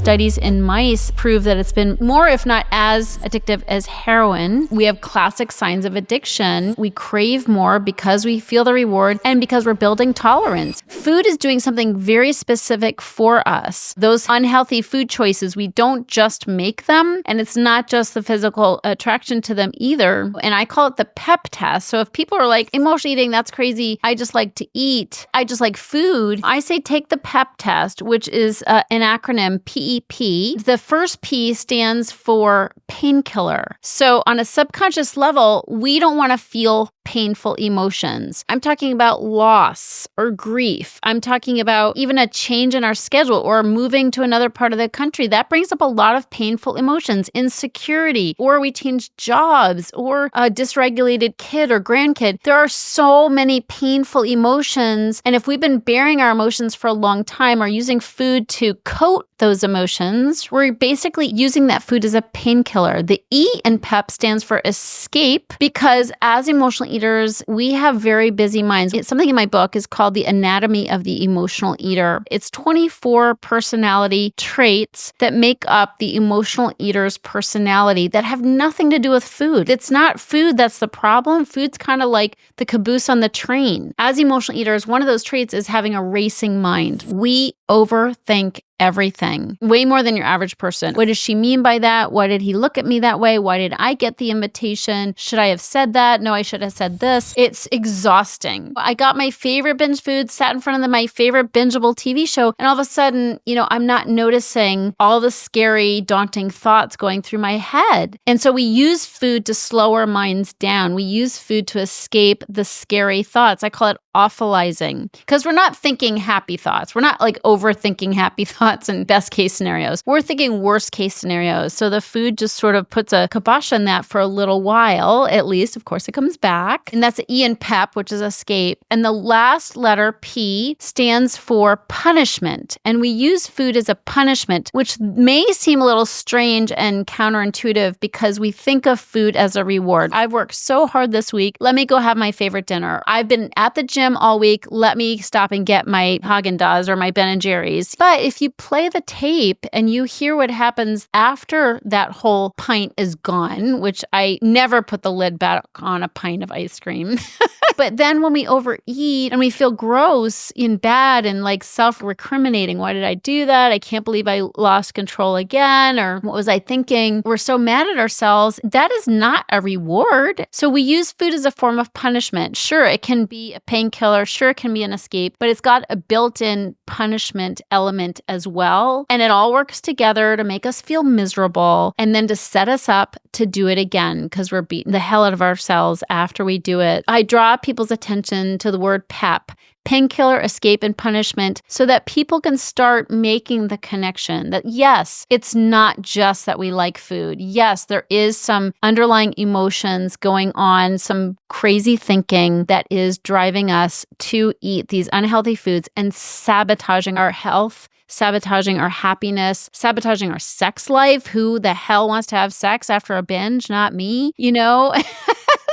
Studies in mice prove that it's been more, if not as addictive as heroin. We have classic signs of addiction. We crave more because we feel the reward and because we're building tolerance. Food is doing something very specific for us. Those unhealthy food choices, we don't just make them, and it's not just the physical attraction to them either. And I call it the PEP test. So if people are like, emotional eating, that's crazy, I just like to eat, I just like food, I say take the PEP test, which is an acronym PEP. The first P stands for painkiller. So on a subconscious level, we don't want to feel painful emotions. I'm talking about loss or grief. I'm talking about even a change in our schedule or moving to another part of the country. That brings up a lot of painful emotions, insecurity, or we change jobs, or a dysregulated kid or grandkid. There are so many painful emotions. And if we've been bearing our emotions for a long time or using food to coat those emotions, we're basically using that food as a painkiller. The E in PEP stands for escape, because as emotional eaters, we have very busy minds. Something in my book is called The Anatomy of the Emotional Eater. It's 24 personality traits that make up the emotional eater's personality that have nothing to do with food. It's not food that's the problem. Food's kind of like the caboose on the train. As emotional eaters, one of those traits is having a racing mind. We overthink everything, way more than your average person. What does she mean by that? Why did he look at me that way? Why did I get the invitation? Should I have said that? No, I should have said this. It's exhausting. I got my favorite binge food, sat in front of my favorite bingeable TV show, and all of a sudden, I'm not noticing all the scary, daunting thoughts going through my head. And so we use food to slow our minds down. We use food to escape the scary thoughts. I call it awfulizing, because we're not thinking happy thoughts. We're not like overthinking happy thoughts and best case scenarios. We're thinking worst case scenarios. So the food just sort of puts a kibosh on that for a little while, at least. Of course, it comes back. And that's E in PEP, which is escape. And the last letter, P, stands for punishment. And we use food as a punishment, which may seem a little strange and counterintuitive because we think of food as a reward. I've worked so hard this week. Let me go have my favorite dinner. I've been at the gym all week. Let me stop and get my Haagen-Dazs or my Ben & Jerry's. But if you play the tape and you hear what happens after that whole pint is gone, which I never put the lid back on a pint of ice cream. But then when we overeat and we feel gross and bad and like self-recriminating, why did I do that? I can't believe I lost control again. Or what was I thinking? We're so mad at ourselves. That is not a reward. So we use food as a form of punishment. Sure, it can be a painkiller. Sure, it can be an escape, but it's got a built-in punishment element as well. And it all works together to make us feel miserable and then to set us up to do it again because we're beating the hell out of ourselves after we do it. I draw people's attention to the word PEP, painkiller, escape, and punishment, so that people can start making the connection that yes, it's not just that we like food. Yes, there is some underlying emotions going on, some crazy thinking that is driving us to eat these unhealthy foods and sabotaging our health, sabotaging our happiness, sabotaging our sex life. Who the hell wants to have sex after a binge? Not me,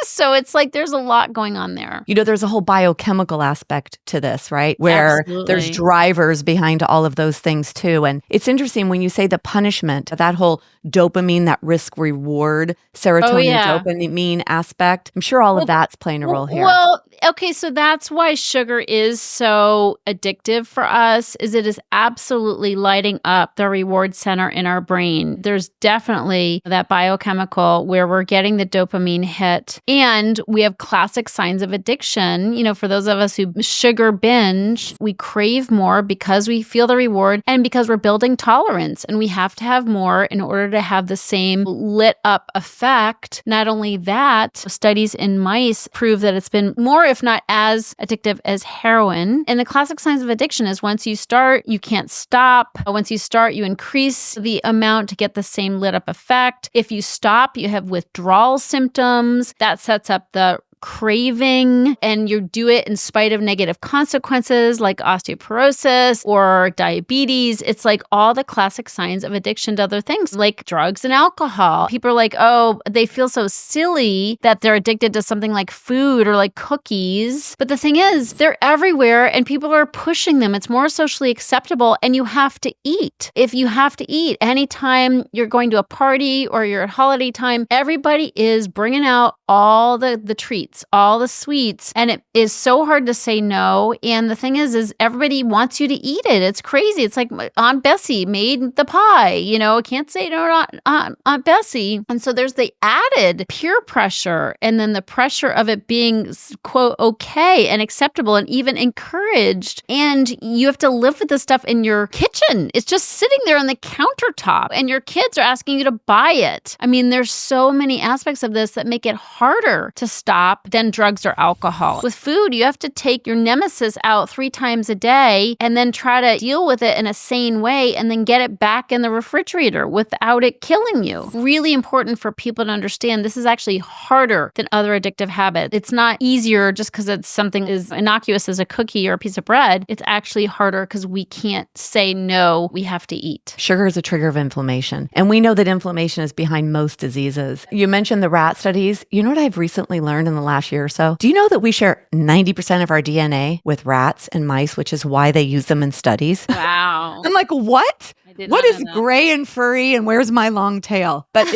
So it's like there's a lot going on there. There's a whole biochemical aspect to this, right? Where Absolutely. There's drivers behind all of those things too. And it's interesting when you say the punishment, that whole dopamine, that risk reward, serotonin, dopamine aspect. I'm sure all of that's playing a role here. Well, okay, so that's why sugar is so addictive for us, is it is absolutely lighting up the reward center in our brain. There's definitely that biochemical where we're getting the dopamine hit. And we have classic signs of addiction. For those of us who sugar binge, we crave more because we feel the reward and because we're building tolerance. And we have to have more in order to have the same lit up effect. Not only that, studies in mice prove that it's been more, if not as addictive as heroin. And the classic signs of addiction is once you start, you can't stop. Once you start, you increase the amount to get the same lit up effect. If you stop, you have withdrawal symptoms. That sets up the craving, and you do it in spite of negative consequences like osteoporosis or diabetes. It's like all the classic signs of addiction to other things like drugs and alcohol. People are like, oh, they feel so silly that they're addicted to something like food or like cookies. But the thing is, they're everywhere and people are pushing them. It's more socially acceptable and you have to eat. If you have to eat anytime you're going to a party or you're at holiday time, everybody is bringing out all the treats, all the sweets, and it is so hard to say no. And the thing is everybody wants you to eat it. It's crazy. It's like Aunt Bessie made the pie, can't say no to Aunt Bessie. And so there's the added peer pressure and then the pressure of it being, quote, okay and acceptable and even encouraged. And you have to live with this stuff in your kitchen. It's just sitting there on the countertop and your kids are asking you to buy it. I mean, there's so many aspects of this that make it harder to stop than drugs or alcohol. With food, you have to take your nemesis out 3 times a day and then try to deal with it in a sane way and then get it back in the refrigerator without it killing you. Really important for people to understand this is actually harder than other addictive habits. It's not easier just because it's something as innocuous as a cookie or a piece of bread. It's actually harder because we can't say no, we have to eat. Sugar is a trigger of inflammation. And we know that inflammation is behind most diseases. You mentioned the rat studies. You know what I've recently learned in the last year or so? Do you know that we share 90% of our DNA with rats and mice, which is why they use them in studies? Wow. I'm like, what? What is gray and furry and where's my long tail? But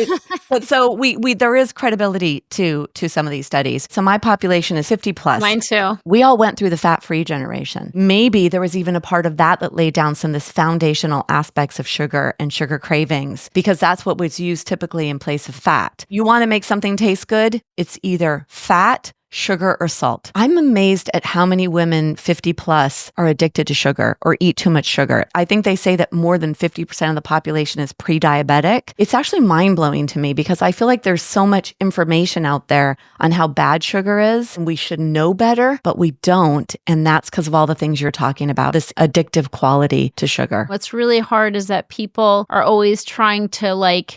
so we there is credibility to some of these studies. So my population is 50 plus. Mine too. We all went through the fat-free generation. Maybe there was even a part of that laid down some of this foundational aspects of sugar and sugar cravings, because that's what was used typically in place of fat. You want to make something taste good? It's either fat, sugar, or salt. I'm amazed at how many women 50 plus are addicted to sugar or eat too much sugar. I think they say that more than 50% of the population is pre-diabetic. It's actually mind-blowing to me because I feel like there's so much information out there on how bad sugar is and we should know better, but we don't. And that's because of all the things you're talking about, this addictive quality to sugar. What's really hard is that people are always trying to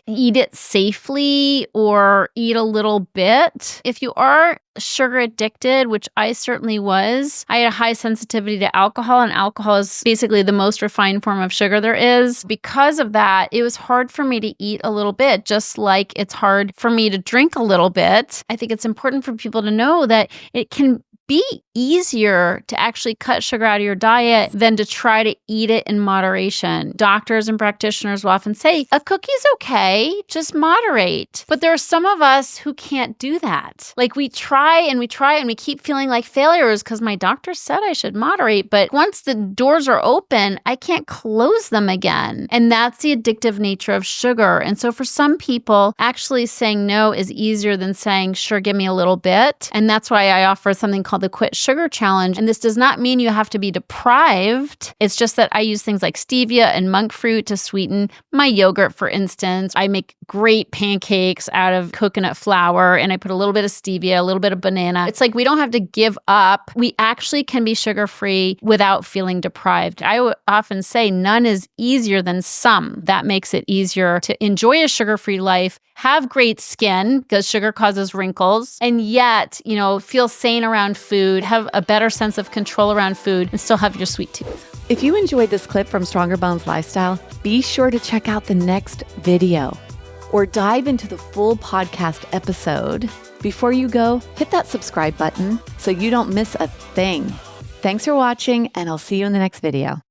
eat it safely or eat a little bit. If you are sugar addicted, which I certainly was, I had a high sensitivity to alcohol, and alcohol is basically the most refined form of sugar there is. Because of that, it was hard for me to eat a little bit, just like it's hard for me to drink a little bit. I think it's important for people to know that it can be easier to actually cut sugar out of your diet than to try to eat it in moderation. Doctors and practitioners will often say, a cookie's okay, just moderate. But there are some of us who can't do that. We try and we keep feeling like failures because my doctor said I should moderate. But once the doors are open, I can't close them again. And that's the addictive nature of sugar. And so for some people, actually saying no is easier than saying, sure, give me a little bit. And that's why I offer something called the Quit Sugar Challenge. And this does not mean you have to be deprived. It's just that I use things like stevia and monk fruit to sweeten my yogurt, for instance. I make great pancakes out of coconut flour and I put a little bit of stevia, a little bit of banana. It's like we don't have to give up. We actually can be sugar-free without feeling deprived. I often say none is easier than some. That makes it easier to enjoy a sugar-free life, have great skin because sugar causes wrinkles, and yet, feel sane around food, have a better sense of control around food, and still have your sweet tooth. If you enjoyed this clip from Stronger Bones Lifestyle, be sure to check out the next video or dive into the full podcast episode. Before you go, hit that subscribe button so you don't miss a thing. Thanks for watching, and I'll see you in the next video.